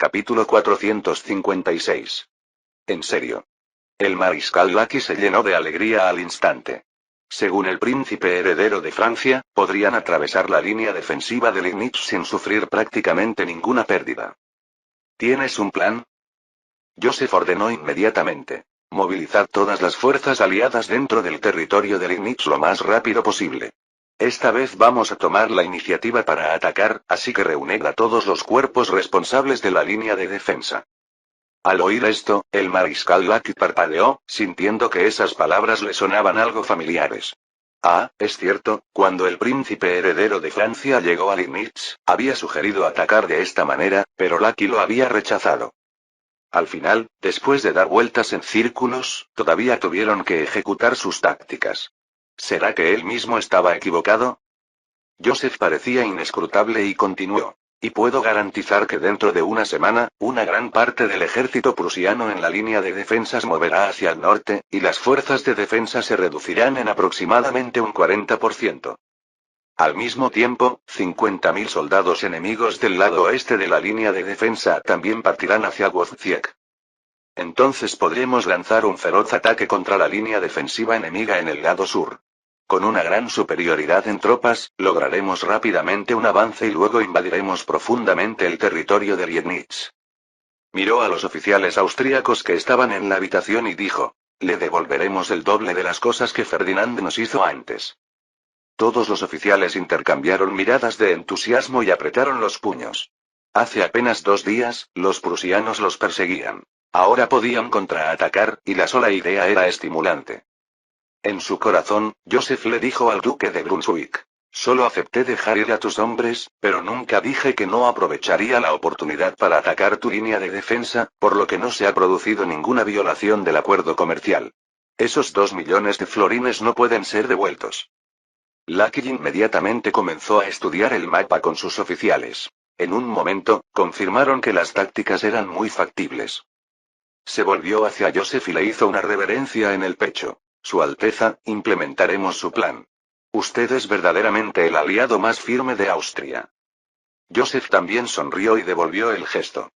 Capítulo 456. En serio. El mariscal Lacky se llenó de alegría al instante. Según el príncipe heredero de Francia, podrían atravesar la línea defensiva de Liegnitz sin sufrir prácticamente ninguna pérdida. ¿Tienes un plan? Joseph ordenó inmediatamente. Movilizad todas las fuerzas aliadas dentro del territorio de Liegnitz lo más rápido posible. Esta vez vamos a tomar la iniciativa para atacar, así que reunid a todos los cuerpos responsables de la línea de defensa. Al oír esto, el mariscal Lacky parpadeó, sintiendo que esas palabras le sonaban algo familiares. Ah, es cierto, cuando el príncipe heredero de Francia llegó a Liegnitz, había sugerido atacar de esta manera, pero Lacky lo había rechazado. Al final, después de dar vueltas en círculos, todavía tuvieron que ejecutar sus tácticas. ¿Será que él mismo estaba equivocado? Joseph parecía inescrutable y continuó. Y puedo garantizar que dentro de una semana, una gran parte del ejército prusiano en la línea de defensas moverá hacia el norte, y las fuerzas de defensa se reducirán en aproximadamente un 40%. Al mismo tiempo, 50.000 soldados enemigos del lado oeste de la línea de defensa también partirán hacia Wojciech. Entonces podremos lanzar un feroz ataque contra la línea defensiva enemiga en el lado sur. Con una gran superioridad en tropas, lograremos rápidamente un avance y luego invadiremos profundamente el territorio de Liegnitz. Miró a los oficiales austríacos que estaban en la habitación y dijo: le devolveremos el doble de las cosas que Ferdinand nos hizo antes. Todos los oficiales intercambiaron miradas de entusiasmo y apretaron los puños. Hace apenas 2 días, los prusianos los perseguían. Ahora podían contraatacar, y la sola idea era estimulante. En su corazón, Joseph le dijo al duque de Brunswick: solo acepté dejar ir a tus hombres, pero nunca dije que no aprovecharía la oportunidad para atacar tu línea de defensa, por lo que no se ha producido ninguna violación del acuerdo comercial. Esos 2 millones de florines no pueden ser devueltos. Lacky inmediatamente comenzó a estudiar el mapa con sus oficiales. En un momento, confirmaron que las tácticas eran muy factibles. Se volvió hacia Joseph y le hizo una reverencia en el pecho. Su Alteza, implementaremos su plan. Usted es verdaderamente el aliado más firme de Austria. Joseph también sonrió y devolvió el gesto.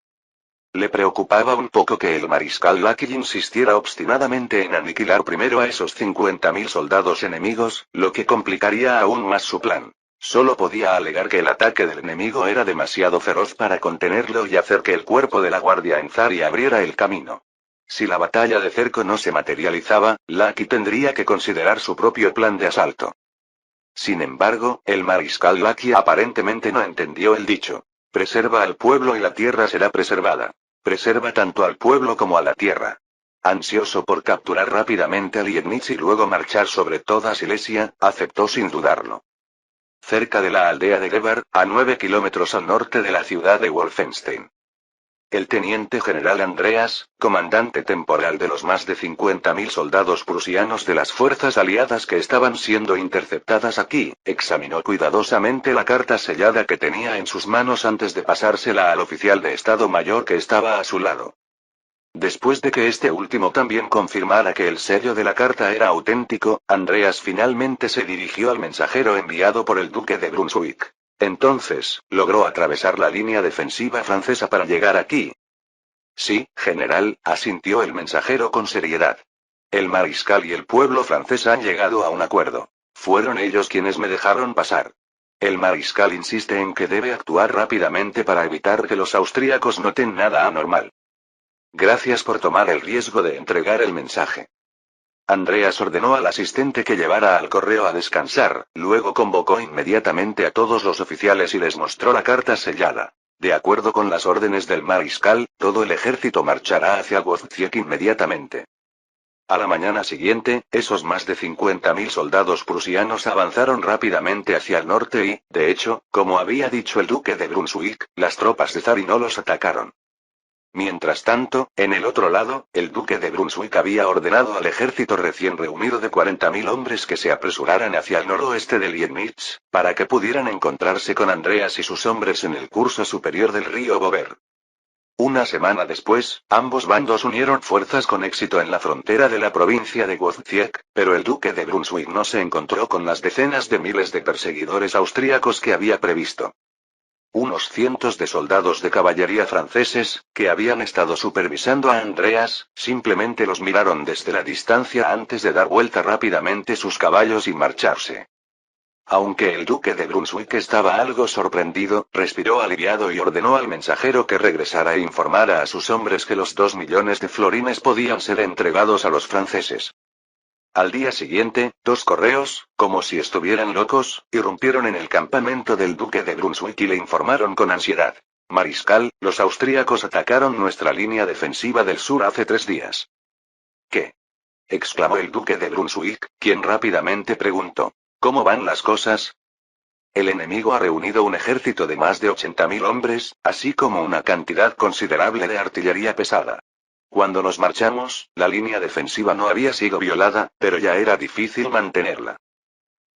Le preocupaba un poco que el mariscal Lacky insistiera obstinadamente en aniquilar primero a esos 50.000 soldados enemigos, lo que complicaría aún más su plan. Solo podía alegar que el ataque del enemigo era demasiado feroz para contenerlo y hacer que el cuerpo de la guardia en Zaria abriera el camino. Si la batalla de cerco no se materializaba, Lacky tendría que considerar su propio plan de asalto. Sin embargo, el mariscal Lacky aparentemente no entendió el dicho: preserva al pueblo y la tierra será preservada. Preserva tanto al pueblo como a la tierra. Ansioso por capturar rápidamente a Liegnitz y luego marchar sobre toda Silesia, aceptó sin dudarlo. Cerca de la aldea de Gebar, a 9 kilómetros al norte de la ciudad de Wolfenstein. El teniente general Andreas, comandante temporal de los más de 50.000 soldados prusianos de las fuerzas aliadas que estaban siendo interceptadas aquí, examinó cuidadosamente la carta sellada que tenía en sus manos antes de pasársela al oficial de Estado Mayor que estaba a su lado. Después de que este último también confirmara que el sello de la carta era auténtico, Andreas finalmente se dirigió al mensajero enviado por el duque de Brunswick. Entonces, ¿logró atravesar la línea defensiva francesa para llegar aquí? Sí, general, asintió el mensajero con seriedad. El mariscal y el pueblo francés han llegado a un acuerdo. Fueron ellos quienes me dejaron pasar. El mariscal insiste en que debe actuar rápidamente para evitar que los austríacos noten nada anormal. Gracias por tomar el riesgo de entregar el mensaje. Andreas ordenó al asistente que llevara al correo a descansar, luego convocó inmediatamente a todos los oficiales y les mostró la carta sellada. De acuerdo con las órdenes del mariscal, todo el ejército marchará hacia Wojciech inmediatamente. A la mañana siguiente, esos más de 50.000 soldados prusianos avanzaron rápidamente hacia el norte y, de hecho, como había dicho el duque de Brunswick, las tropas de Zari no los atacaron. Mientras tanto, en el otro lado, el duque de Brunswick había ordenado al ejército recién reunido de 40.000 hombres que se apresuraran hacia el noroeste de Liegnitz, para que pudieran encontrarse con Andreas y sus hombres en el curso superior del río Bover. Una semana después, ambos bandos unieron fuerzas con éxito en la frontera de la provincia de Wojciech, pero el duque de Brunswick no se encontró con las decenas de miles de perseguidores austríacos que había previsto. Unos cientos de soldados de caballería franceses, que habían estado supervisando a Andreas, simplemente los miraron desde la distancia antes de dar vuelta rápidamente sus caballos y marcharse. Aunque el duque de Brunswick estaba algo sorprendido, respiró aliviado y ordenó al mensajero que regresara e informara a sus hombres que los 2 millones de florines podían ser entregados a los franceses. Al día siguiente, 2 correos, como si estuvieran locos, irrumpieron en el campamento del duque de Brunswick y le informaron con ansiedad. Mariscal, los austríacos atacaron nuestra línea defensiva del sur hace 3 días. ¿Qué? Exclamó el duque de Brunswick, quien rápidamente preguntó. ¿Cómo van las cosas? El enemigo ha reunido un ejército de más de 80.000 hombres, así como una cantidad considerable de artillería pesada. Cuando nos marchamos, la línea defensiva no había sido violada, pero ya era difícil mantenerla.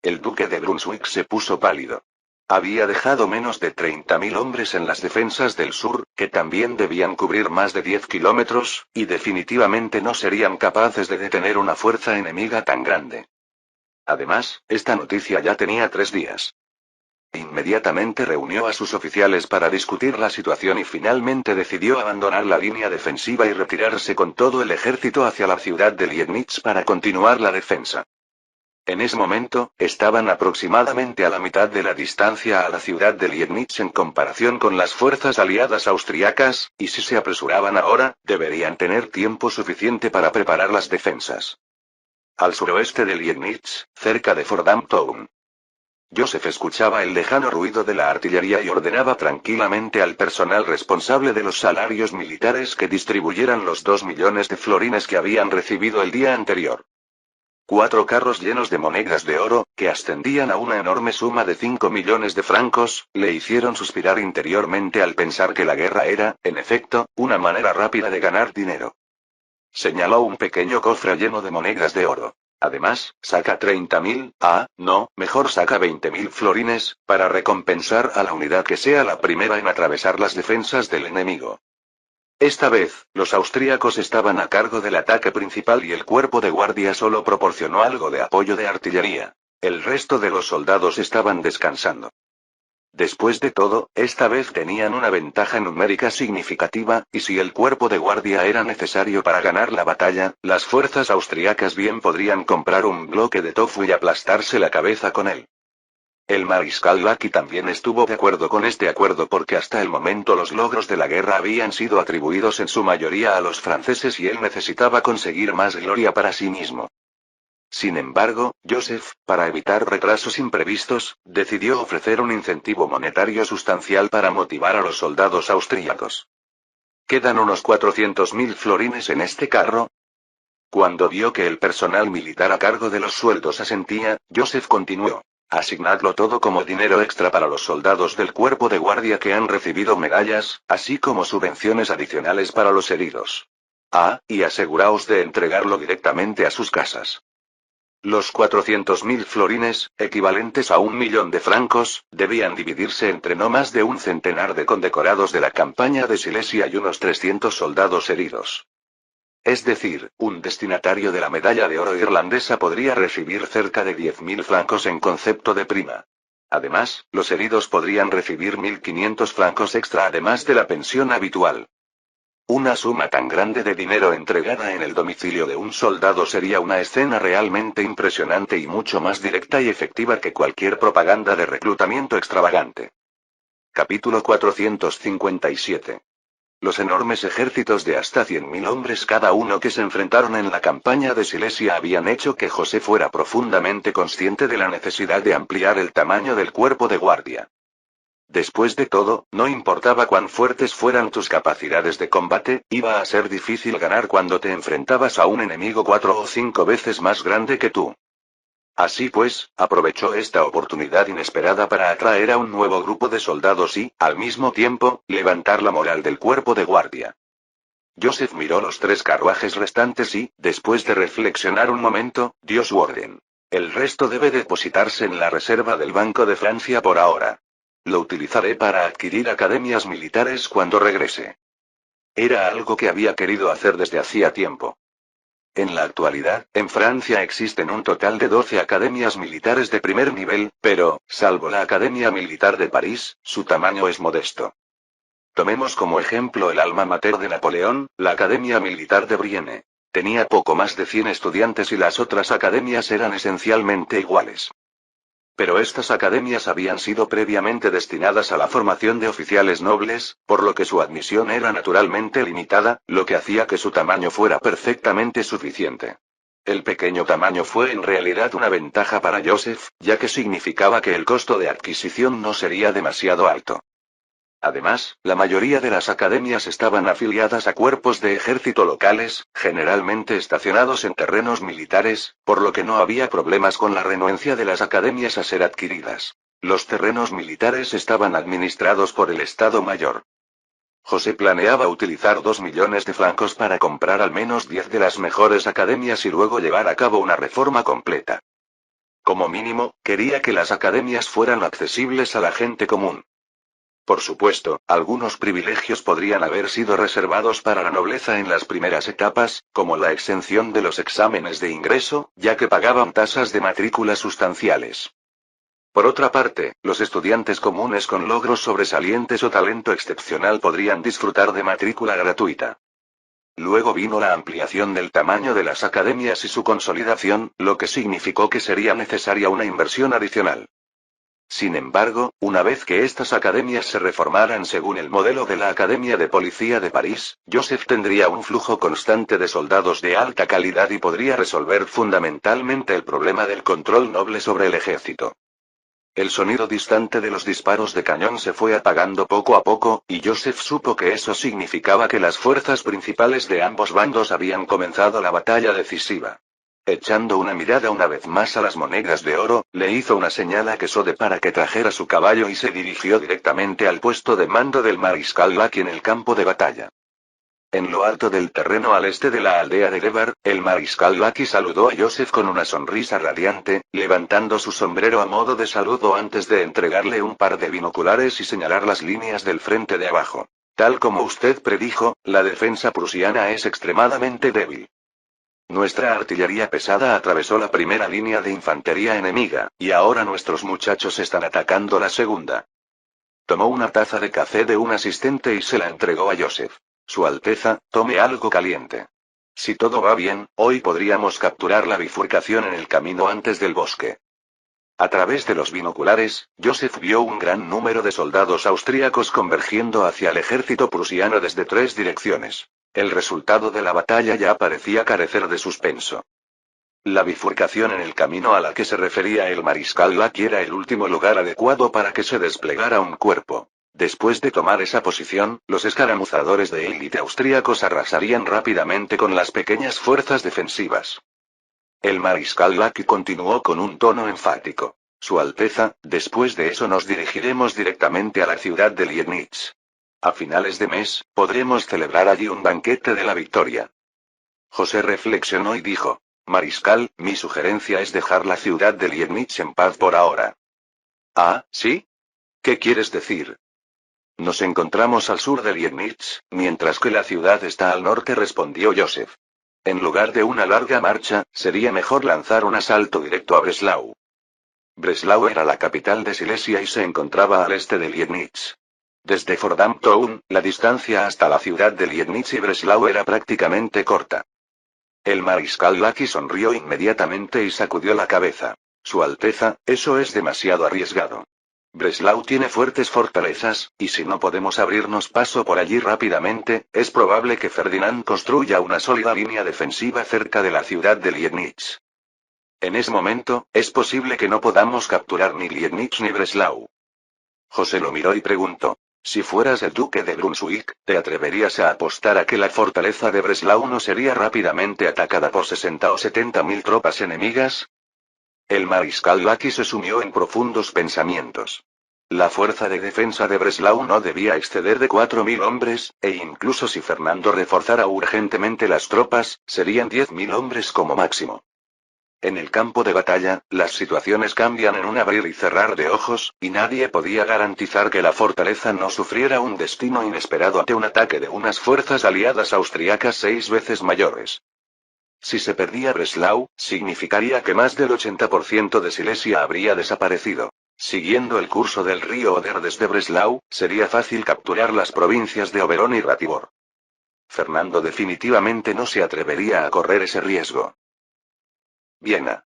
El duque de Brunswick se puso pálido. Había dejado menos de 30.000 hombres en las defensas del sur, que también debían cubrir más de 10 kilómetros, y definitivamente no serían capaces de detener una fuerza enemiga tan grande. Además, esta noticia ya tenía 3 días. Inmediatamente reunió a sus oficiales para discutir la situación y finalmente decidió abandonar la línea defensiva y retirarse con todo el ejército hacia la ciudad de Liegnitz para continuar la defensa. En ese momento, estaban aproximadamente a la mitad de la distancia a la ciudad de Liegnitz en comparación con las fuerzas aliadas austriacas, y si se apresuraban ahora, deberían tener tiempo suficiente para preparar las defensas. Al suroeste de Liegnitz, cerca de Fordham Town. Joseph escuchaba el lejano ruido de la artillería y ordenaba tranquilamente al personal responsable de los salarios militares que distribuyeran los 2 millones de florines que habían recibido el día anterior. 4 carros llenos de monedas de oro, que ascendían a una enorme suma de 5 millones de francos, le hicieron suspirar interiormente al pensar que la guerra era, en efecto, una manera rápida de ganar dinero. Señaló un pequeño cofre lleno de monedas de oro. Además, saca 30.000, mejor saca 20.000 florines, para recompensar a la unidad que sea la primera en atravesar las defensas del enemigo. Esta vez, los austríacos estaban a cargo del ataque principal y el cuerpo de guardia solo proporcionó algo de apoyo de artillería. El resto de los soldados estaban descansando. Después de todo, esta vez tenían una ventaja numérica significativa, y si el cuerpo de guardia era necesario para ganar la batalla, las fuerzas austriacas bien podrían comprar un bloque de tofu y aplastarse la cabeza con él. El mariscal Lackey también estuvo de acuerdo con este acuerdo porque hasta el momento los logros de la guerra habían sido atribuidos en su mayoría a los franceses y él necesitaba conseguir más gloria para sí mismo. Sin embargo, Joseph, para evitar retrasos imprevistos, decidió ofrecer un incentivo monetario sustancial para motivar a los soldados austríacos. ¿Quedan unos 400.000 florines en este carro? Cuando vio que el personal militar a cargo de los sueldos asentía, Joseph continuó. Asignadlo todo como dinero extra para los soldados del cuerpo de guardia que han recibido medallas, así como subvenciones adicionales para los heridos. Y aseguraos de entregarlo directamente a sus casas. Los 400.000 florines, equivalentes a 1.000.000 de francos, debían dividirse entre no más de un centenar de condecorados de la campaña de Silesia y unos 300 soldados heridos. Es decir, un destinatario de la medalla de oro irlandesa podría recibir cerca de 10.000 francos en concepto de prima. Además, los heridos podrían recibir 1.500 francos extra además de la pensión habitual. Una suma tan grande de dinero entregada en el domicilio de un soldado sería una escena realmente impresionante y mucho más directa y efectiva que cualquier propaganda de reclutamiento extravagante. Capítulo 457. Los enormes ejércitos de hasta 100.000 hombres cada uno que se enfrentaron en la campaña de Silesia habían hecho que José fuera profundamente consciente de la necesidad de ampliar el tamaño del cuerpo de guardia. Después de todo, no importaba cuán fuertes fueran tus capacidades de combate, iba a ser difícil ganar cuando te enfrentabas a un enemigo 4 o 5 veces más grande que tú. Así pues, aprovechó esta oportunidad inesperada para atraer a un nuevo grupo de soldados y, al mismo tiempo, levantar la moral del cuerpo de guardia. Joseph miró los 3 carruajes restantes y, después de reflexionar un momento, dio su orden. El resto debe depositarse en la reserva del Banco de Francia por ahora. Lo utilizaré para adquirir academias militares cuando regrese. Era algo que había querido hacer desde hacía tiempo. En la actualidad, en Francia existen un total de 12 academias militares de primer nivel, pero, salvo la Academia Militar de París, su tamaño es modesto. Tomemos como ejemplo el alma mater de Napoleón, la Academia Militar de Brienne. Tenía poco más de 100 estudiantes y las otras academias eran esencialmente iguales. Pero estas academias habían sido previamente destinadas a la formación de oficiales nobles, por lo que su admisión era naturalmente limitada, lo que hacía que su tamaño fuera perfectamente suficiente. El pequeño tamaño fue en realidad una ventaja para Joseph, ya que significaba que el costo de adquisición no sería demasiado alto. Además, la mayoría de las academias estaban afiliadas a cuerpos de ejército locales, generalmente estacionados en terrenos militares, por lo que no había problemas con la renuencia de las academias a ser adquiridas. Los terrenos militares estaban administrados por el Estado Mayor. José planeaba utilizar 2 millones de francos para comprar al menos 10 de las mejores academias y luego llevar a cabo una reforma completa. Como mínimo, quería que las academias fueran accesibles a la gente común. Por supuesto, algunos privilegios podrían haber sido reservados para la nobleza en las primeras etapas, como la exención de los exámenes de ingreso, ya que pagaban tasas de matrícula sustanciales. Por otra parte, los estudiantes comunes con logros sobresalientes o talento excepcional podrían disfrutar de matrícula gratuita. Luego vino la ampliación del tamaño de las academias y su consolidación, lo que significó que sería necesaria una inversión adicional. Sin embargo, una vez que estas academias se reformaran según el modelo de la Academia de Policía de París, Joseph tendría un flujo constante de soldados de alta calidad y podría resolver fundamentalmente el problema del control noble sobre el ejército. El sonido distante de los disparos de cañón se fue apagando poco a poco, y Joseph supo que eso significaba que las fuerzas principales de ambos bandos habían comenzado la batalla decisiva. Echando una mirada una vez más a las monedas de oro, le hizo una señal a Quesode para que trajera su caballo y se dirigió directamente al puesto de mando del mariscal Lacky en el campo de batalla. En lo alto del terreno al este de la aldea de Debar, el mariscal Lacky saludó a Joseph con una sonrisa radiante, levantando su sombrero a modo de saludo antes de entregarle un par de binoculares y señalar las líneas del frente de abajo. Tal como usted predijo, la defensa prusiana es extremadamente débil. Nuestra artillería pesada atravesó la primera línea de infantería enemiga, y ahora nuestros muchachos están atacando la segunda. Tomó una taza de café de un asistente y se la entregó a Joseph. Su Alteza, tome algo caliente. Si todo va bien, hoy podríamos capturar la bifurcación en el camino antes del bosque. A través de los binoculares, Joseph vio un gran número de soldados austríacos convergiendo hacia el ejército prusiano desde 3 direcciones. El resultado de la batalla ya parecía carecer de suspenso. La bifurcación en el camino a la que se refería el mariscal Lacky era el último lugar adecuado para que se desplegara un cuerpo. Después de tomar esa posición, los escaramuzadores de élite austríacos arrasarían rápidamente con las pequeñas fuerzas defensivas. El mariscal Lacky continuó con un tono enfático. Su Alteza, después de eso nos dirigiremos directamente a la ciudad de Liegnitz. A finales de mes, podremos celebrar allí un banquete de la victoria. José reflexionó y dijo: Mariscal, mi sugerencia es dejar la ciudad de Liegnitz en paz por ahora. Ah, ¿sí? ¿Qué quieres decir? Nos encontramos al sur de Liegnitz, mientras que la ciudad está al norte, respondió Joseph. En lugar de una larga marcha, sería mejor lanzar un asalto directo a Breslau. Breslau era la capital de Silesia y se encontraba al este de Liegnitz. Desde Fordham Town, la distancia hasta la ciudad de Liegnitz y Breslau era prácticamente corta. El mariscal Lacky sonrió inmediatamente y sacudió la cabeza. Su Alteza, eso es demasiado arriesgado. Breslau tiene fuertes fortalezas, y si no podemos abrirnos paso por allí rápidamente, es probable que Ferdinand construya una sólida línea defensiva cerca de la ciudad de Liegnitz. En ese momento, es posible que no podamos capturar ni Liegnitz ni Breslau. José lo miró y preguntó: si fueras el duque de Brunswick, ¿te atreverías a apostar a que la fortaleza de Breslau no sería rápidamente atacada por 60 o 70 mil tropas enemigas? El mariscal Lacky se sumió en profundos pensamientos. La fuerza de defensa de Breslau no debía exceder de 4.000 hombres, e incluso si Fernando reforzara urgentemente las tropas, serían 10.000 hombres como máximo. En el campo de batalla, las situaciones cambian en un abrir y cerrar de ojos, y nadie podía garantizar que la fortaleza no sufriera un destino inesperado ante un ataque de unas fuerzas aliadas austriacas 6 veces mayores. Si se perdía Breslau, significaría que más del 80% de Silesia habría desaparecido. Siguiendo el curso del río Oder desde Breslau, sería fácil capturar las provincias de Oberón y Ratibor. Fernando definitivamente no se atrevería a correr ese riesgo. Viena.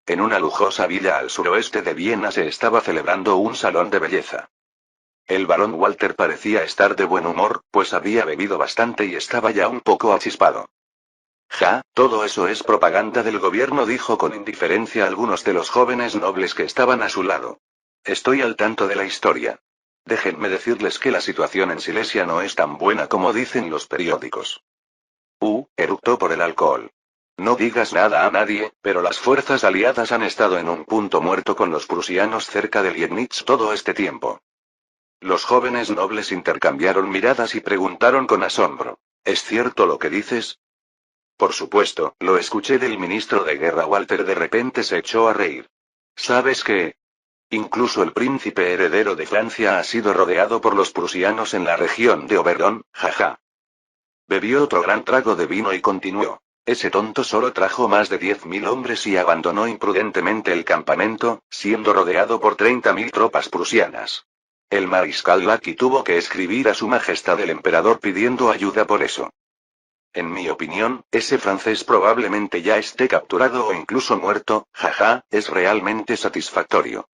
En una lujosa villa al suroeste de Viena se estaba celebrando un salón de belleza. El barón Walter parecía estar de buen humor, pues había bebido bastante y estaba ya un poco achispado. Ja, todo eso es propaganda del gobierno, dijo con indiferencia algunos de los jóvenes nobles que estaban a su lado. Estoy al tanto de la historia. Déjenme decirles que la situación en Silesia no es tan buena como dicen los periódicos. Eructó por el alcohol. No digas nada a nadie, pero las fuerzas aliadas han estado en un punto muerto con los prusianos cerca de Liegnitz todo este tiempo. Los jóvenes nobles intercambiaron miradas y preguntaron con asombro. ¿Es cierto lo que dices? Por supuesto, lo escuché del ministro de guerra. Walter de repente se echó a reír. ¿Sabes qué? Incluso el príncipe heredero de Francia ha sido rodeado por los prusianos en la región de Oberón, jaja. Bebió otro gran trago de vino y continuó. Ese tonto solo trajo más de 10.000 hombres y abandonó imprudentemente el campamento, siendo rodeado por 30.000 tropas prusianas. El mariscal Lacky tuvo que escribir a su majestad el emperador pidiendo ayuda por eso. En mi opinión, ese francés probablemente ya esté capturado o incluso muerto, jaja, es realmente satisfactorio.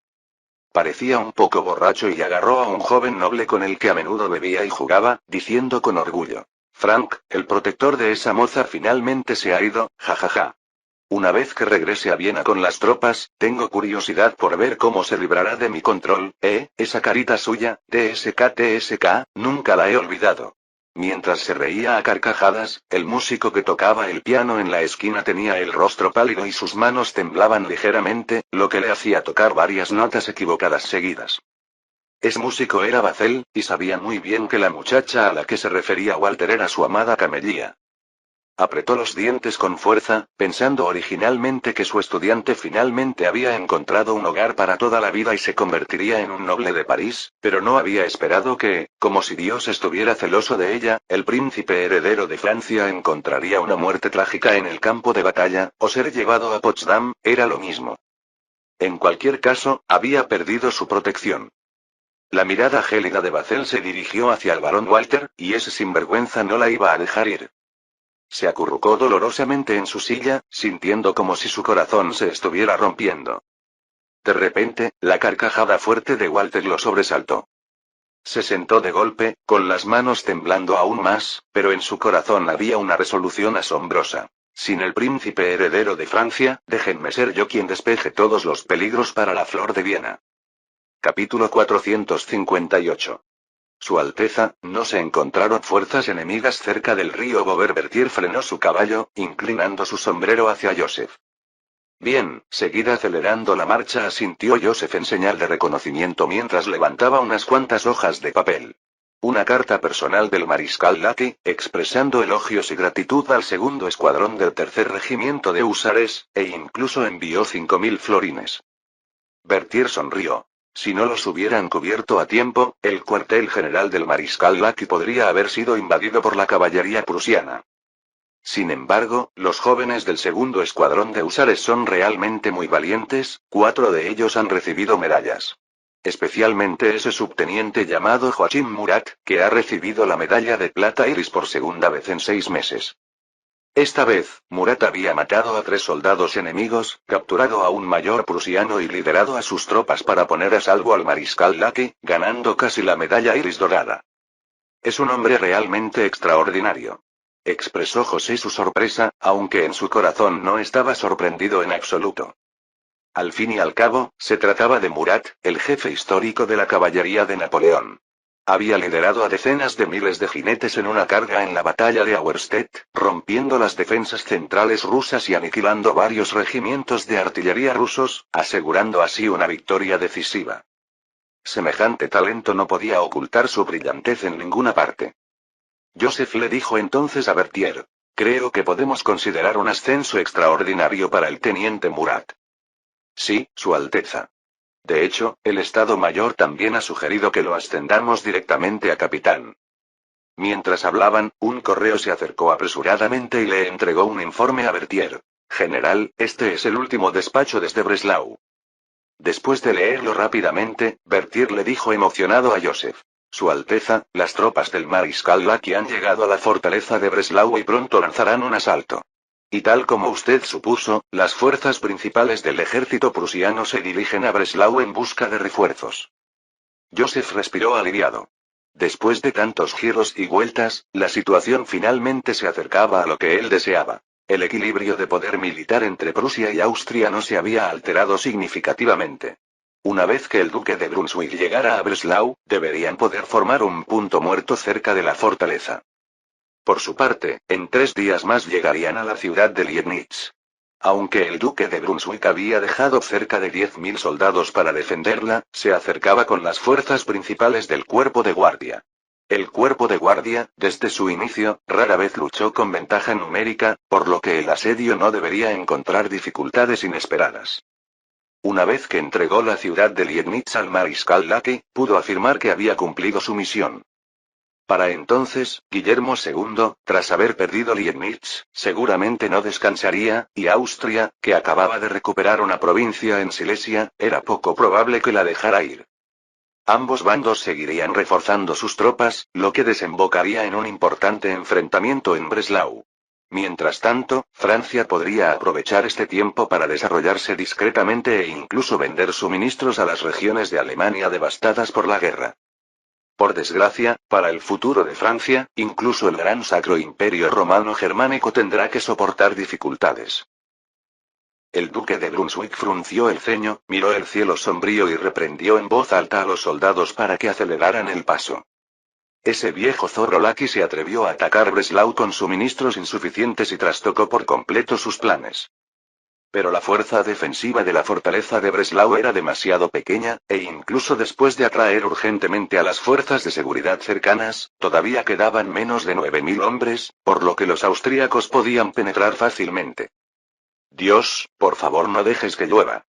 Parecía un poco borracho y agarró a un joven noble con el que a menudo bebía y jugaba, diciendo con orgullo. Frank, el protector de esa moza finalmente se ha ido, jajaja. Una vez que regrese a Viena con las tropas, tengo curiosidad por ver cómo se librará de mi control, esa carita suya, TSK, nunca la he olvidado. Mientras se reía a carcajadas, el músico que tocaba el piano en la esquina tenía el rostro pálido y sus manos temblaban ligeramente, lo que le hacía tocar varias notas equivocadas seguidas. Ese músico era Bacel, y sabía muy bien que la muchacha a la que se refería Walter era su amada Camelia. Apretó los dientes con fuerza, pensando originalmente que su estudiante finalmente había encontrado un hogar para toda la vida y se convertiría en un noble de París, pero no había esperado que, como si Dios estuviera celoso de ella, el príncipe heredero de Francia encontraría una muerte trágica en el campo de batalla, o ser llevado a Potsdam, era lo mismo. En cualquier caso, había perdido su protección. La mirada gélida de Bacel se dirigió hacia el barón Walter, y ese sinvergüenza no la iba a dejar ir. Se acurrucó dolorosamente en su silla, sintiendo como si su corazón se estuviera rompiendo. De repente, la carcajada fuerte de Walter lo sobresaltó. Se sentó de golpe, con las manos temblando aún más, pero en su corazón había una resolución asombrosa. Sin el príncipe heredero de Francia, déjenme ser yo quien despeje todos los peligros para la flor de Viena. Capítulo 458. Su Alteza, no se encontraron fuerzas enemigas cerca del río Bover. Berthier frenó su caballo, inclinando su sombrero hacia Joseph. Bien, seguid acelerando la marcha, asintió Joseph en señal de reconocimiento mientras levantaba unas cuantas hojas de papel. Una carta personal del mariscal Lacky, expresando elogios y gratitud al segundo escuadrón del tercer regimiento de húsares, e incluso envió 5.000 florines. Berthier sonrió. Si no los hubieran cubierto a tiempo, el cuartel general del mariscal Lacky podría haber sido invadido por la caballería prusiana. Sin embargo, los jóvenes del segundo escuadrón de húsares son realmente muy valientes, 4 de ellos han recibido medallas. Especialmente ese subteniente llamado Joachim Murat, que ha recibido la medalla de plata Iris por segunda vez en 6 meses. Esta vez, Murat había matado a 3 soldados enemigos, capturado a un mayor prusiano y liderado a sus tropas para poner a salvo al mariscal Lacky, ganando casi la medalla Iris dorada. Es un hombre realmente extraordinario. Expresó José su sorpresa, aunque en su corazón no estaba sorprendido en absoluto. Al fin y al cabo, se trataba de Murat, el jefe histórico de la caballería de Napoleón. Había liderado a decenas de miles de jinetes en una carga en la batalla de Auerstedt, rompiendo las defensas centrales rusas y aniquilando varios regimientos de artillería rusos, asegurando así una victoria decisiva. Semejante talento no podía ocultar su brillantez en ninguna parte. Joseph le dijo entonces a Berthier. Creo que podemos considerar un ascenso extraordinario para el teniente Murat. Sí, Su Alteza. De hecho, el Estado Mayor también ha sugerido que lo ascendamos directamente a capitán. Mientras hablaban, un correo se acercó apresuradamente y le entregó un informe a Berthier. General, este es el último despacho desde Breslau. Después de leerlo rápidamente, Berthier le dijo emocionado a Joseph. Su Alteza, las tropas del mariscal Lackey han llegado a la fortaleza de Breslau y pronto lanzarán un asalto. Y tal como usted supuso, las fuerzas principales del ejército prusiano se dirigen a Breslau en busca de refuerzos. Joseph respiró aliviado. Después de tantos giros y vueltas, la situación finalmente se acercaba a lo que él deseaba. El equilibrio de poder militar entre Prusia y Austria no se había alterado significativamente. Una vez que el duque de Brunswick llegara a Breslau, deberían poder formar un punto muerto cerca de la fortaleza. Por su parte, en 3 días más llegarían a la ciudad de Liegnitz. Aunque el duque de Brunswick había dejado cerca de 10.000 soldados para defenderla, se acercaba con las fuerzas principales del cuerpo de guardia. El cuerpo de guardia, desde su inicio, rara vez luchó con ventaja numérica, por lo que el asedio no debería encontrar dificultades inesperadas. Una vez que entregó la ciudad de Liegnitz al mariscal Lackey, pudo afirmar que había cumplido su misión. Para entonces, Guillermo II, tras haber perdido Liegnitz, seguramente no descansaría, y Austria, que acababa de recuperar una provincia en Silesia, era poco probable que la dejara ir. Ambos bandos seguirían reforzando sus tropas, lo que desembocaría en un importante enfrentamiento en Breslau. Mientras tanto, Francia podría aprovechar este tiempo para desarrollarse discretamente e incluso vender suministros a las regiones de Alemania devastadas por la guerra. Por desgracia, para el futuro de Francia, incluso el gran Sacro Imperio Romano Germánico tendrá que soportar dificultades. El duque de Brunswick frunció el ceño, miró el cielo sombrío y reprendió en voz alta a los soldados para que aceleraran el paso. Ese viejo zorro Lackey se atrevió a atacar Breslau con suministros insuficientes y trastocó por completo sus planes. Pero la fuerza defensiva de la fortaleza de Breslau era demasiado pequeña, e incluso después de atraer urgentemente a las fuerzas de seguridad cercanas, todavía quedaban menos de 9.000 hombres, por lo que los austríacos podían penetrar fácilmente. Dios, por favor no dejes que llueva.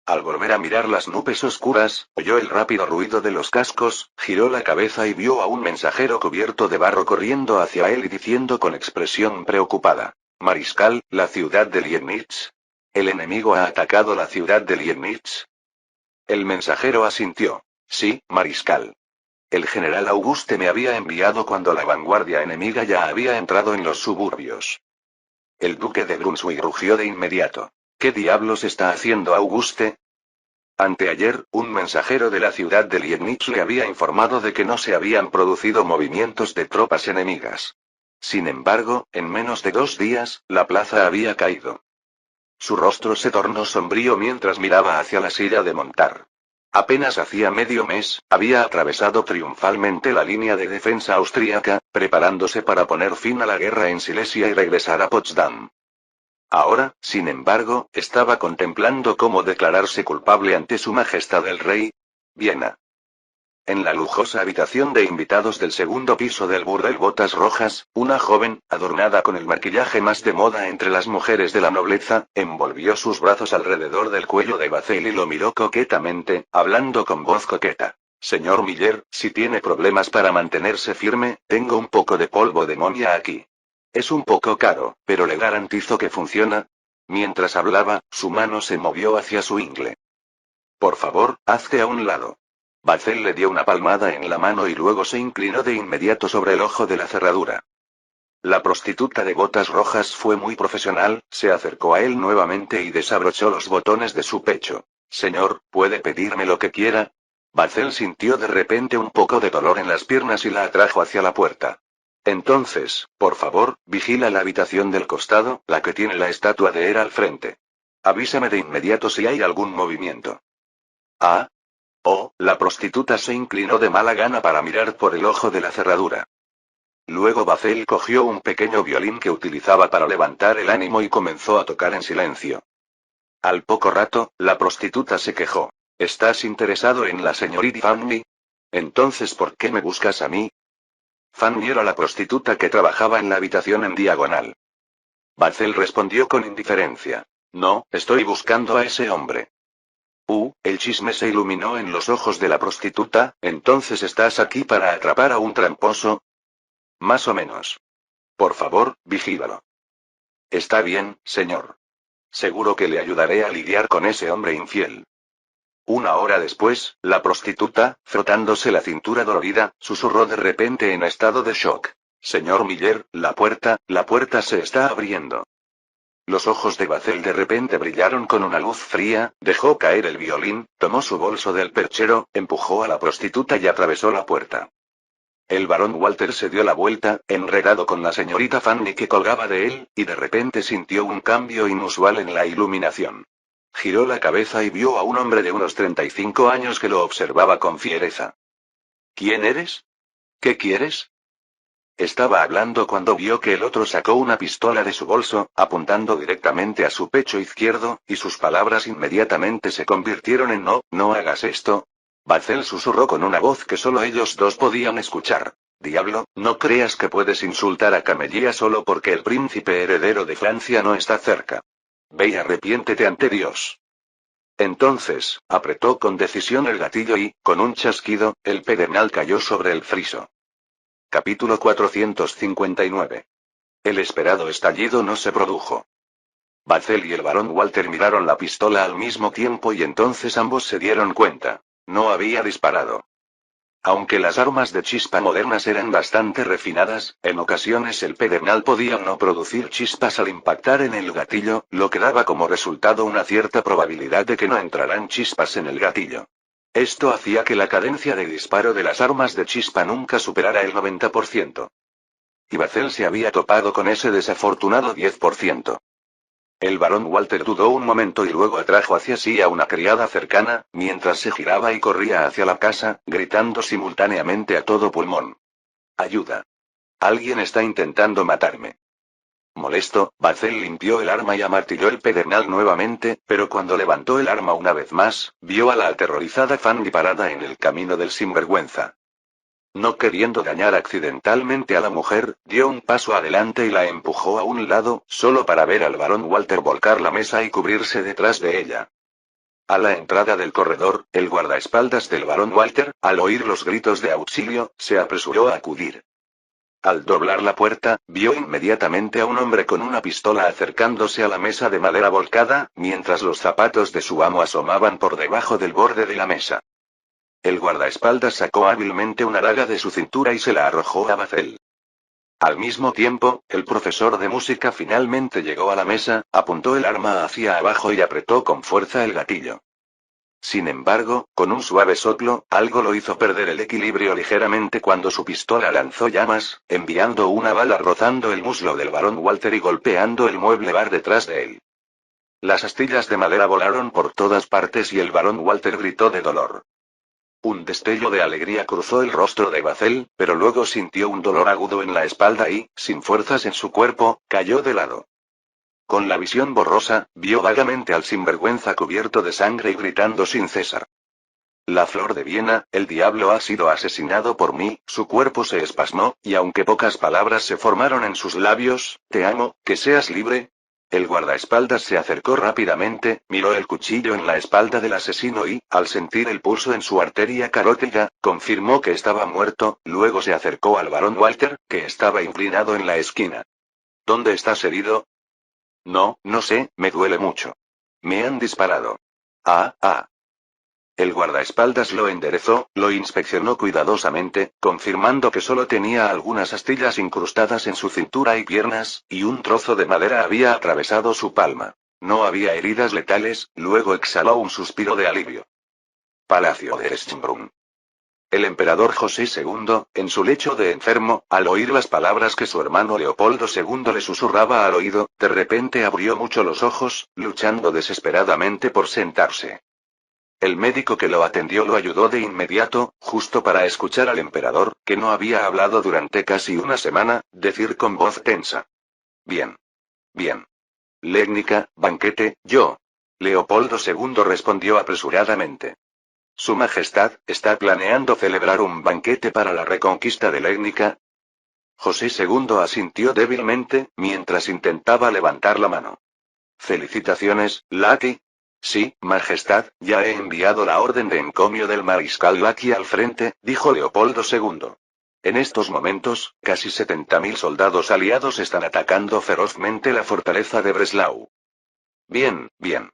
Al volver a mirar las nubes oscuras, oyó el rápido ruido de los cascos, giró la cabeza y vio a un mensajero cubierto de barro corriendo hacia él y diciendo con expresión preocupada: Mariscal, la ciudad de Liegnitz. ¿El enemigo ha atacado la ciudad de Liegnitz? El mensajero asintió. Sí, mariscal. El general Auguste me había enviado cuando la vanguardia enemiga ya había entrado en los suburbios. El duque de Brunswick rugió de inmediato. ¿Qué diablos está haciendo Auguste? Anteayer, un mensajero de la ciudad de Liegnitz le había informado de que no se habían producido movimientos de tropas enemigas. Sin embargo, en menos de 2 días, la plaza había caído. Su rostro se tornó sombrío mientras miraba hacia la silla de montar. Apenas hacía medio mes, había atravesado triunfalmente la línea de defensa austríaca, preparándose para poner fin a la guerra en Silesia y regresar a Potsdam. Ahora, sin embargo, estaba contemplando cómo declararse culpable ante Su Majestad el Rey. Viena. En la lujosa habitación de invitados del segundo piso del burdel Botas Rojas, una joven, adornada con el maquillaje más de moda entre las mujeres de la nobleza, envolvió sus brazos alrededor del cuello de Bazel y lo miró coquetamente, hablando con voz coqueta. Señor Miller, si tiene problemas para mantenerse firme, tengo un poco de polvo de momia aquí. Es un poco caro, pero le garantizo que funciona. Mientras hablaba, su mano se movió hacia su ingle. Por favor, hazte a un lado. Bazel le dio una palmada en la mano y luego se inclinó de inmediato sobre el ojo de la cerradura. La prostituta de Botas Rojas fue muy profesional, se acercó a él nuevamente y desabrochó los botones de su pecho. Señor, ¿puede pedirme lo que quiera? Bazel sintió de repente un poco de dolor en las piernas y la atrajo hacia la puerta. Entonces, por favor, vigila la habitación del costado, la que tiene la estatua de Hera al frente. Avísame de inmediato si hay algún movimiento. Ah. Oh, la prostituta se inclinó de mala gana para mirar por el ojo de la cerradura. Luego Bazel cogió un pequeño violín que utilizaba para levantar el ánimo y comenzó a tocar en silencio. Al poco rato, la prostituta se quejó. ¿Estás interesado en la señorita Fanny? Entonces, ¿por qué me buscas a mí? Fanny era la prostituta que trabajaba en la habitación en diagonal. Bazel respondió con indiferencia. No, estoy buscando a ese hombre. El chisme se iluminó en los ojos de la prostituta. ¿Entonces estás aquí para atrapar a un tramposo? Más o menos. Por favor, vigílalo. Está bien, señor. Seguro que le ayudaré a lidiar con ese hombre infiel. Una hora después, la prostituta, frotándose la cintura dolorida, susurró de repente en estado de shock. Señor Miller, la puerta se está abriendo. Los ojos de Bacel de repente brillaron con una luz fría, dejó caer el violín, tomó su bolso del perchero, empujó a la prostituta y atravesó la puerta. El barón Walter se dio la vuelta, enredado con la señorita Fanny que colgaba de él, y de repente sintió un cambio inusual en la iluminación. Giró la cabeza y vio a un hombre de unos 35 años que lo observaba con fiereza. ¿Quién eres? ¿Qué quieres? Estaba hablando cuando vio que el otro sacó una pistola de su bolso, apuntando directamente a su pecho izquierdo, y sus palabras inmediatamente se convirtieron en no hagas esto. Bacel susurró con una voz que solo ellos dos podían escuchar. Diablo, no creas que puedes insultar a Camellia solo porque el príncipe heredero de Francia no está cerca. Ve y arrepiéntete ante Dios. Entonces, apretó con decisión el gatillo y, con un chasquido, el pedernal cayó sobre el friso. Capítulo 459. El esperado estallido no se produjo. Bacel y el barón Walter miraron la pistola al mismo tiempo y entonces ambos se dieron cuenta. No había disparado. Aunque las armas de chispa modernas eran bastante refinadas, en ocasiones el pedernal podía no producir chispas al impactar en el gatillo, lo que daba como resultado una cierta probabilidad de que no entraran chispas en el gatillo. Esto hacía que la cadencia de disparo de las armas de chispa nunca superara el 90%. Y Bacel se había topado con ese desafortunado 10%. El barón Walter dudó un momento y luego atrajo hacia sí a una criada cercana, mientras se giraba y corría hacia la casa, gritando simultáneamente a todo pulmón. ¡Ayuda! Alguien está intentando matarme. Molesto, Bacel limpió el arma y amartilló el pedernal nuevamente, pero cuando levantó el arma una vez más, vio a la aterrorizada Fanny parada en el camino del sinvergüenza. No queriendo dañar accidentalmente a la mujer, dio un paso adelante y la empujó a un lado, solo para ver al barón Walter volcar la mesa y cubrirse detrás de ella. A la entrada del corredor, el guardaespaldas del barón Walter, al oír los gritos de auxilio, se apresuró a acudir. Al doblar la puerta, vio inmediatamente a un hombre con una pistola acercándose a la mesa de madera volcada, mientras los zapatos de su amo asomaban por debajo del borde de la mesa. El guardaespaldas sacó hábilmente una daga de su cintura y se la arrojó a Bacel. Al mismo tiempo, el profesor de música finalmente llegó a la mesa, apuntó el arma hacia abajo y apretó con fuerza el gatillo. Sin embargo, con un suave soplo, algo lo hizo perder el equilibrio ligeramente cuando su pistola lanzó llamas, enviando una bala rozando el muslo del barón Walter y golpeando el mueble bar detrás de él. Las astillas de madera volaron por todas partes y el barón Walter gritó de dolor. Un destello de alegría cruzó el rostro de Bacel, pero luego sintió un dolor agudo en la espalda y, sin fuerzas en su cuerpo, cayó de lado. Con la visión borrosa, vio vagamente al sinvergüenza cubierto de sangre y gritando sin cesar. La flor de Viena, el diablo ha sido asesinado por mí, su cuerpo se espasmó, y aunque pocas palabras se formaron en sus labios, te amo, que seas libre. El guardaespaldas se acercó rápidamente, miró el cuchillo en la espalda del asesino y, al sentir el pulso en su arteria carótida, confirmó que estaba muerto, luego se acercó al barón Walter, que estaba inclinado en la esquina. ¿Dónde estás herido? No sé, me duele mucho. Me han disparado. Ah. El guardaespaldas lo enderezó, lo inspeccionó cuidadosamente, confirmando que solo tenía algunas astillas incrustadas en su cintura y piernas, y un trozo de madera había atravesado su palma. No había heridas letales, luego exhaló un suspiro de alivio. Palacio de Schönbrunn. El emperador José II, en su lecho de enfermo, al oír las palabras que su hermano Leopoldo II le susurraba al oído, de repente abrió mucho los ojos, luchando desesperadamente por sentarse. El médico que lo atendió lo ayudó de inmediato, justo para escuchar al emperador, que no había hablado durante casi una semana, decir con voz tensa. Bien. Legnica, banquete, yo. Leopoldo II respondió apresuradamente. Su Majestad, ¿está planeando celebrar un banquete para la reconquista de Legnica? José II asintió débilmente, mientras intentaba levantar la mano. Felicitaciones, Lackey. Sí, Majestad, ya he enviado la orden de encomio del mariscal Lackey al frente, dijo Leopoldo II. En estos momentos, casi 70.000 soldados aliados están atacando ferozmente la fortaleza de Breslau. Bien, bien.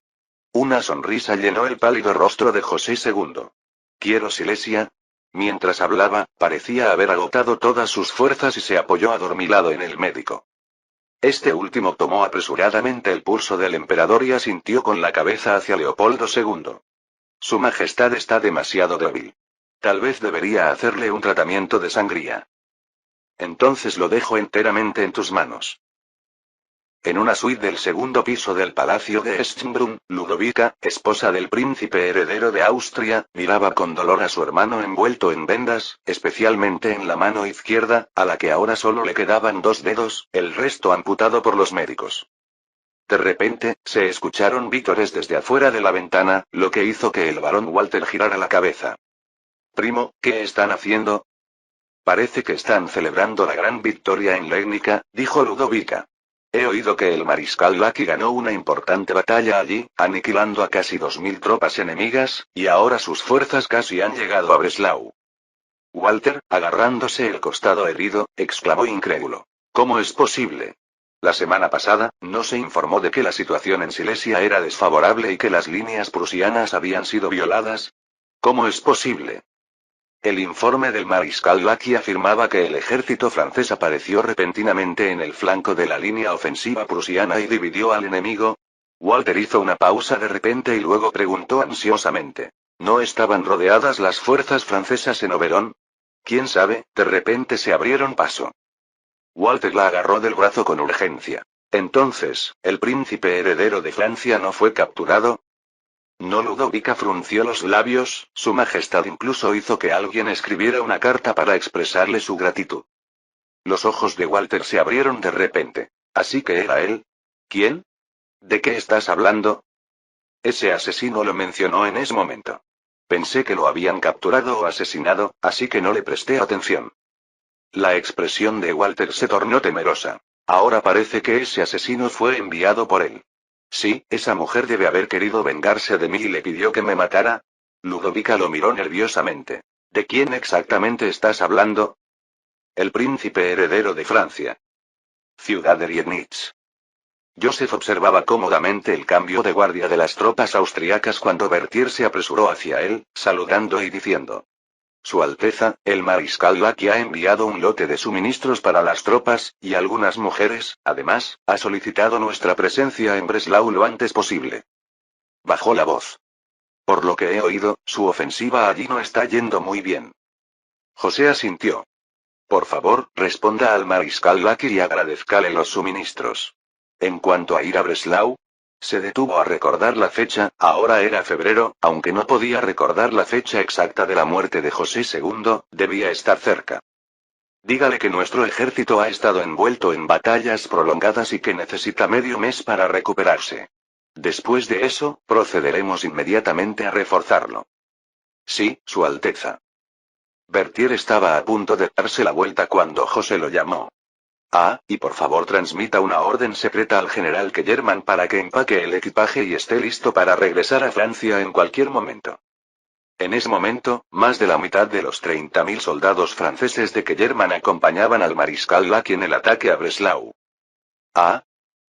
Una sonrisa llenó el pálido rostro de José II. ¿Quiero Silesia? Mientras hablaba, parecía haber agotado todas sus fuerzas y se apoyó adormilado en el médico. Este último tomó apresuradamente el pulso del emperador y asintió con la cabeza hacia Leopoldo II. Su Majestad está demasiado débil. Tal vez debería hacerle un tratamiento de sangría. Entonces lo dejo enteramente en tus manos. En una suite del segundo piso del Palacio de Schönbrunn, Ludovica, esposa del príncipe heredero de Austria, miraba con dolor a su hermano envuelto en vendas, especialmente en la mano izquierda, a la que ahora solo le quedaban 2 dedos, el resto amputado por los médicos. De repente, se escucharon vítores desde afuera de la ventana, lo que hizo que el barón Walter girara la cabeza. Primo, ¿qué están haciendo? Parece que están celebrando la gran victoria en Legnica, dijo Ludovica. He oído que el mariscal Lacky ganó una importante batalla allí, aniquilando a casi 2.000 tropas enemigas, y ahora sus fuerzas casi han llegado a Breslau. Walter, agarrándose el costado herido, exclamó incrédulo. ¿Cómo es posible? La semana pasada, no se informó de que la situación en Silesia era desfavorable y que las líneas prusianas habían sido violadas. ¿Cómo es posible? El informe del mariscal Lacky afirmaba que el ejército francés apareció repentinamente en el flanco de la línea ofensiva prusiana y dividió al enemigo. Walter hizo una pausa de repente y luego preguntó ansiosamente. ¿No estaban rodeadas las fuerzas francesas en Oberón? ¿Quién sabe? De repente se abrieron paso. Walter la agarró del brazo con urgencia. Entonces, ¿el príncipe heredero de Francia no fue capturado? No. Ludovica frunció los labios, su majestad incluso hizo que alguien escribiera una carta para expresarle su gratitud. Los ojos de Walter se abrieron de repente. ¿Así que era él? ¿Quién? ¿De qué estás hablando? Ese asesino lo mencionó en ese momento. Pensé que lo habían capturado o asesinado, así que no le presté atención. La expresión de Walter se tornó temerosa. Ahora parece que ese asesino fue enviado por él. Sí, esa mujer debe haber querido vengarse de mí y le pidió que me matara. Ludovica lo miró nerviosamente. ¿De quién exactamente estás hablando? El príncipe heredero de Francia. Ciudad de Riednitz. Joseph observaba cómodamente el cambio de guardia de las tropas austriacas cuando Berthier se apresuró hacia él, saludando y diciendo. Su Alteza, el mariscal Lacky ha enviado un lote de suministros para las tropas, y algunas mujeres, además, ha solicitado nuestra presencia en Breslau lo antes posible. Bajó la voz. Por lo que he oído, su ofensiva allí no está yendo muy bien. José asintió. Por favor, responda al mariscal Lacky y agradezcale los suministros. En cuanto a ir a Breslau, se detuvo a recordar la fecha, ahora era febrero, aunque no podía recordar la fecha exacta de la muerte de José II, debía estar cerca. Dígale que nuestro ejército ha estado envuelto en batallas prolongadas y que necesita medio mes para recuperarse. Después de eso, procederemos inmediatamente a reforzarlo. Sí, Su Alteza. Berthier estaba a punto de darse la vuelta cuando José lo llamó. Ah, y por favor transmita una orden secreta al general Kellerman para que empaque el equipaje y esté listo para regresar a Francia en cualquier momento. En ese momento, más de la mitad de los 30.000 soldados franceses de Kellerman acompañaban al mariscal Lacky en el ataque a Breslau. Ah.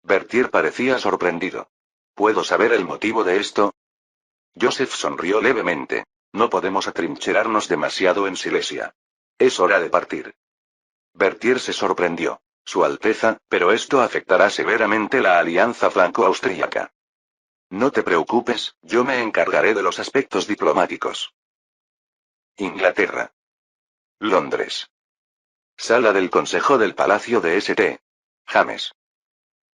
Berthier parecía sorprendido. ¿Puedo saber el motivo de esto? Joseph sonrió levemente. No podemos atrincherarnos demasiado en Silesia. Es hora de partir. Berthier se sorprendió. Su Alteza, pero esto afectará severamente la alianza franco-austríaca. No te preocupes, yo me encargaré de los aspectos diplomáticos. Inglaterra. Londres. Sala del Consejo del Palacio de St. James.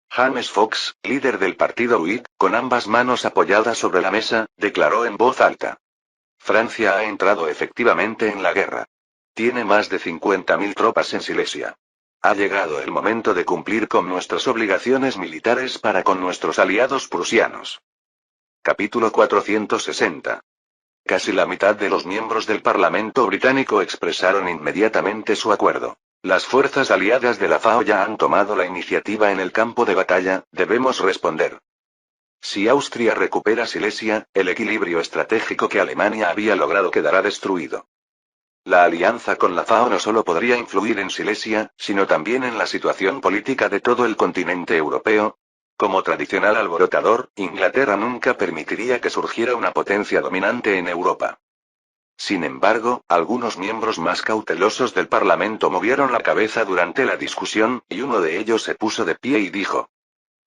James Fox, líder del partido Whig, con ambas manos apoyadas sobre la mesa, declaró en voz alta. Francia ha entrado efectivamente en la guerra. Tiene más de 50.000 tropas en Silesia. Ha llegado el momento de cumplir con nuestras obligaciones militares para con nuestros aliados prusianos. Capítulo 460. Casi la mitad de los miembros del Parlamento británico expresaron inmediatamente su acuerdo. Las fuerzas aliadas de la FAO ya han tomado la iniciativa en el campo de batalla, debemos responder. Si Austria recupera Silesia, el equilibrio estratégico que Alemania había logrado quedará destruido. La alianza con la FAO no solo podría influir en Silesia, sino también en la situación política de todo el continente europeo. Como tradicional alborotador, Inglaterra nunca permitiría que surgiera una potencia dominante en Europa. Sin embargo, algunos miembros más cautelosos del Parlamento movieron la cabeza durante la discusión, y uno de ellos se puso de pie y dijo: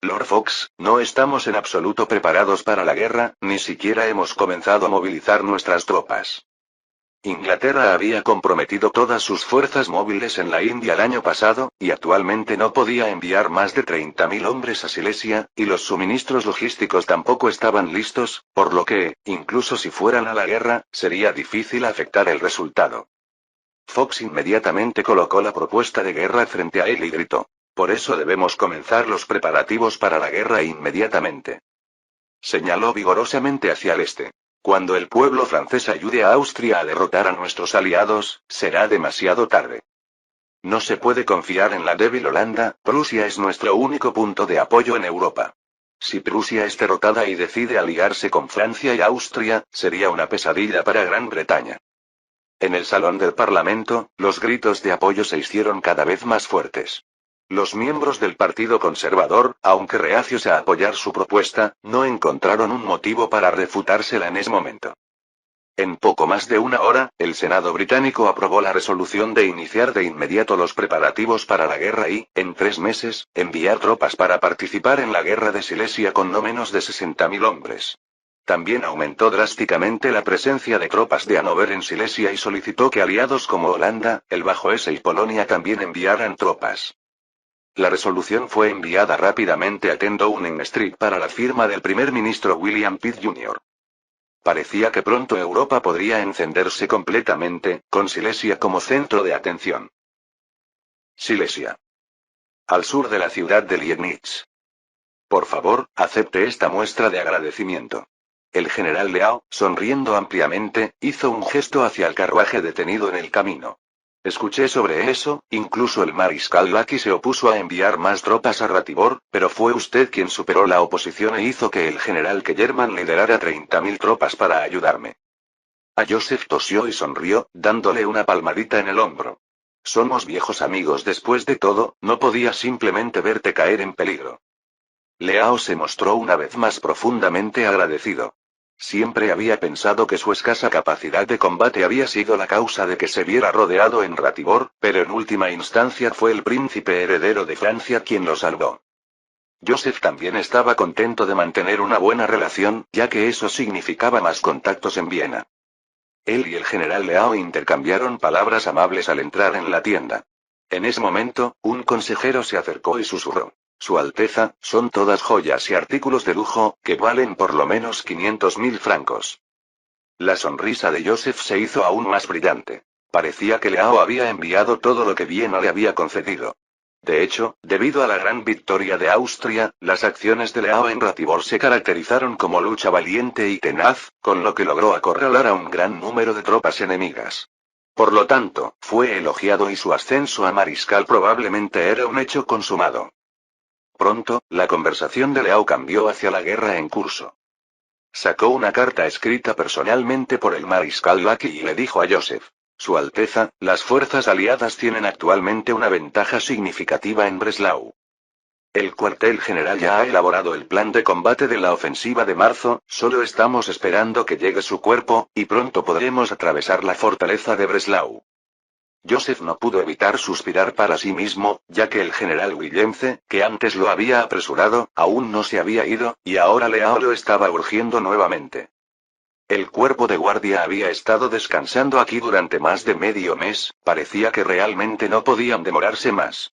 Lord Fox, no estamos en absoluto preparados para la guerra, ni siquiera hemos comenzado a movilizar nuestras tropas. Inglaterra había comprometido todas sus fuerzas móviles en la India el año pasado, y actualmente no podía enviar más de 30.000 hombres a Silesia, y los suministros logísticos tampoco estaban listos, por lo que, incluso si fueran a la guerra, sería difícil afectar el resultado. Fox inmediatamente colocó la propuesta de guerra frente a él y gritó: Por eso debemos comenzar los preparativos para la guerra inmediatamente. Señaló vigorosamente hacia el este. Cuando el pueblo francés ayude a Austria a derrotar a nuestros aliados, será demasiado tarde. No se puede confiar en la débil Holanda, Prusia es nuestro único punto de apoyo en Europa. Si Prusia es derrotada y decide aliarse con Francia y Austria, sería una pesadilla para Gran Bretaña. En el salón del Parlamento, los gritos de apoyo se hicieron cada vez más fuertes. Los miembros del Partido Conservador, aunque reacios a apoyar su propuesta, no encontraron un motivo para refutársela en ese momento. En poco más de una hora, el Senado británico aprobó la resolución de iniciar de inmediato los preparativos para la guerra y, en 3 meses, enviar tropas para participar en la guerra de Silesia con no menos de 60.000 hombres. También aumentó drásticamente la presencia de tropas de Hannover en Silesia y solicitó que aliados como Holanda, el Bajo Hesse y Polonia también enviaran tropas. La resolución fue enviada rápidamente a 10 Downing Street para la firma del primer ministro William Pitt Jr. Parecía que pronto Europa podría encenderse completamente, con Silesia como centro de atención. Silesia. Al sur de la ciudad de Liegnitz. Por favor, acepte esta muestra de agradecimiento. El general Leao, sonriendo ampliamente, hizo un gesto hacia el carruaje detenido en el camino. Escuché sobre eso, incluso el mariscal Lackey se opuso a enviar más tropas a Ratibor, pero fue usted quien superó la oposición e hizo que el general Kellerman liderara 30.000 tropas para ayudarme. A Joseph tosió y sonrió, dándole una palmadita en el hombro. Somos viejos amigos después de todo, no podía simplemente verte caer en peligro. Leao se mostró una vez más profundamente agradecido. Siempre había pensado que su escasa capacidad de combate había sido la causa de que se viera rodeado en Ratibor, pero en última instancia fue el príncipe heredero de Francia quien lo salvó. Joseph también estaba contento de mantener una buena relación, ya que eso significaba más contactos en Viena. Él y el general Leao intercambiaron palabras amables al entrar en la tienda. En ese momento, un consejero se acercó y susurró: Su Alteza, son todas joyas y artículos de lujo, que valen por lo menos 500.000 francos. La sonrisa de Joseph se hizo aún más brillante. Parecía que Leao había enviado todo lo que Viena le había concedido. De hecho, debido a la gran victoria de Austria, las acciones de Leao en Ratibor se caracterizaron como lucha valiente y tenaz, con lo que logró acorralar a un gran número de tropas enemigas. Por lo tanto, fue elogiado y su ascenso a mariscal probablemente era un hecho consumado. Pronto, la conversación de Leao cambió hacia la guerra en curso. Sacó una carta escrita personalmente por el mariscal Lackey y le dijo a Joseph: Su Alteza, las fuerzas aliadas tienen actualmente una ventaja significativa en Breslau. El cuartel general ya ha elaborado el plan de combate de la ofensiva de marzo, solo estamos esperando que llegue su cuerpo, y pronto podremos atravesar la fortaleza de Breslau. Joseph no pudo evitar suspirar para sí mismo, ya que el general Willemse, que antes lo había apresurado, aún no se había ido, y ahora Leao lo estaba urgiendo nuevamente. El cuerpo de guardia había estado descansando aquí durante más de medio mes, parecía que realmente no podían demorarse más.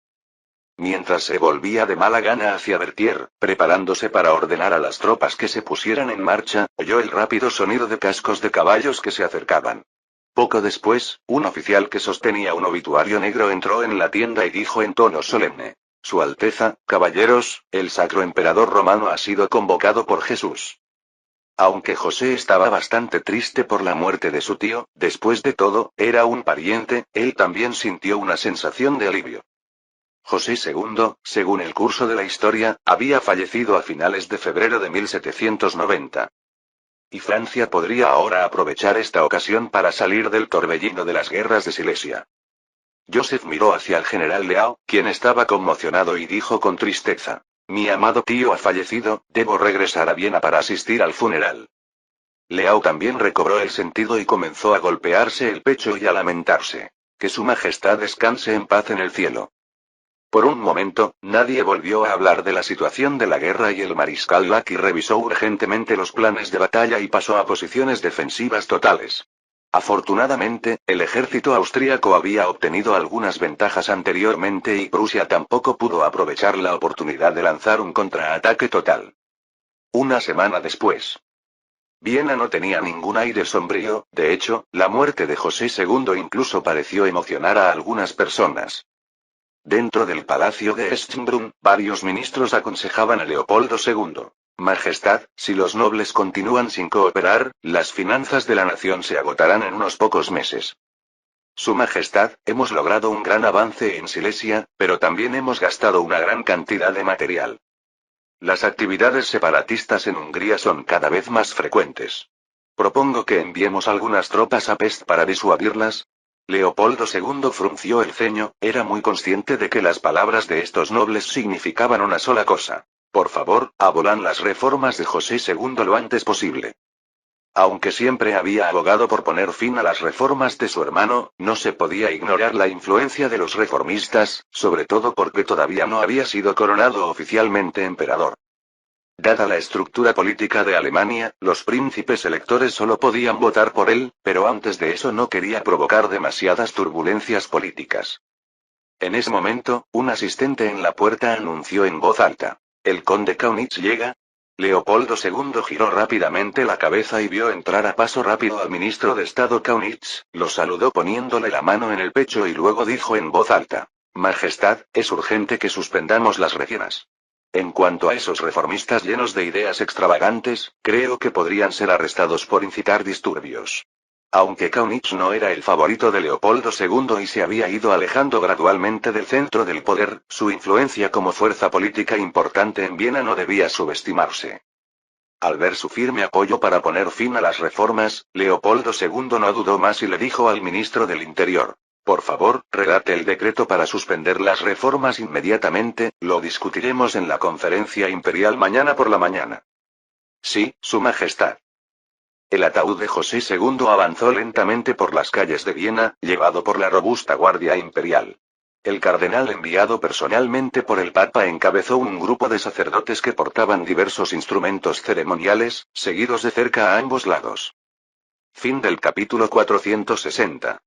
Mientras se volvía de mala gana hacia Berthier, preparándose para ordenar a las tropas que se pusieran en marcha, oyó el rápido sonido de cascos de caballos que se acercaban. Poco después, un oficial que sostenía un obituario negro entró en la tienda y dijo en tono solemne: Su Alteza, caballeros, el Sacro Emperador Romano ha sido convocado por Jesús. Aunque José estaba bastante triste por la muerte de su tío, después de todo, era un pariente, él también sintió una sensación de alivio. José II, según el curso de la historia, había fallecido a finales de febrero de 1790. Y Francia podría ahora aprovechar esta ocasión para salir del torbellino de las guerras de Silesia. Joseph miró hacia el general Leao, quien estaba conmocionado y dijo con tristeza: Mi amado tío ha fallecido, debo regresar a Viena para asistir al funeral. Leao también recobró el sentido y comenzó a golpearse el pecho y a lamentarse. Que su majestad descanse en paz en el cielo. Por un momento, nadie volvió a hablar de la situación de la guerra y el mariscal Lacky revisó urgentemente los planes de batalla y pasó a posiciones defensivas totales. Afortunadamente, el ejército austríaco había obtenido algunas ventajas anteriormente y Prusia tampoco pudo aprovechar la oportunidad de lanzar un contraataque total. Una semana después. Viena no tenía ningún aire sombrío, de hecho, la muerte de José II incluso pareció emocionar a algunas personas. Dentro del palacio de Schönbrunn, varios ministros aconsejaban a Leopoldo II. Majestad, si los nobles continúan sin cooperar, las finanzas de la nación se agotarán en unos pocos meses. Su Majestad, hemos logrado un gran avance en Silesia, pero también hemos gastado una gran cantidad de material. Las actividades separatistas en Hungría son cada vez más frecuentes. Propongo que enviemos algunas tropas a Pest para disuadirlas. Leopoldo II frunció el ceño, era muy consciente de que las palabras de estos nobles significaban una sola cosa. Por favor, abolan las reformas de José II lo antes posible. Aunque siempre había abogado por poner fin a las reformas de su hermano, no se podía ignorar la influencia de los reformistas, sobre todo porque todavía no había sido coronado oficialmente emperador. Dada la estructura política de Alemania, los príncipes electores solo podían votar por él, pero antes de eso no quería provocar demasiadas turbulencias políticas. En ese momento, un asistente en la puerta anunció en voz alta: ¿El conde Kaunitz llega? Leopoldo II giró rápidamente la cabeza y vio entrar a paso rápido al ministro de Estado Kaunitz, lo saludó poniéndole la mano en el pecho y luego dijo en voz alta: Majestad, es urgente que suspendamos las recenas. En cuanto a esos reformistas llenos de ideas extravagantes, creo que podrían ser arrestados por incitar disturbios. Aunque Kaunitz no era el favorito de Leopoldo II y se había ido alejando gradualmente del centro del poder, su influencia como fuerza política importante en Viena no debía subestimarse. Al ver su firme apoyo para poner fin a las reformas, Leopoldo II no dudó más y le dijo al ministro del Interior: Por favor, redacte el decreto para suspender las reformas inmediatamente, lo discutiremos en la conferencia imperial mañana por la mañana. Sí, Su Majestad. El ataúd de José II avanzó lentamente por las calles de Viena, llevado por la robusta guardia imperial. El cardenal enviado personalmente por el Papa encabezó un grupo de sacerdotes que portaban diversos instrumentos ceremoniales, seguidos de cerca a ambos lados. Fin del capítulo 460.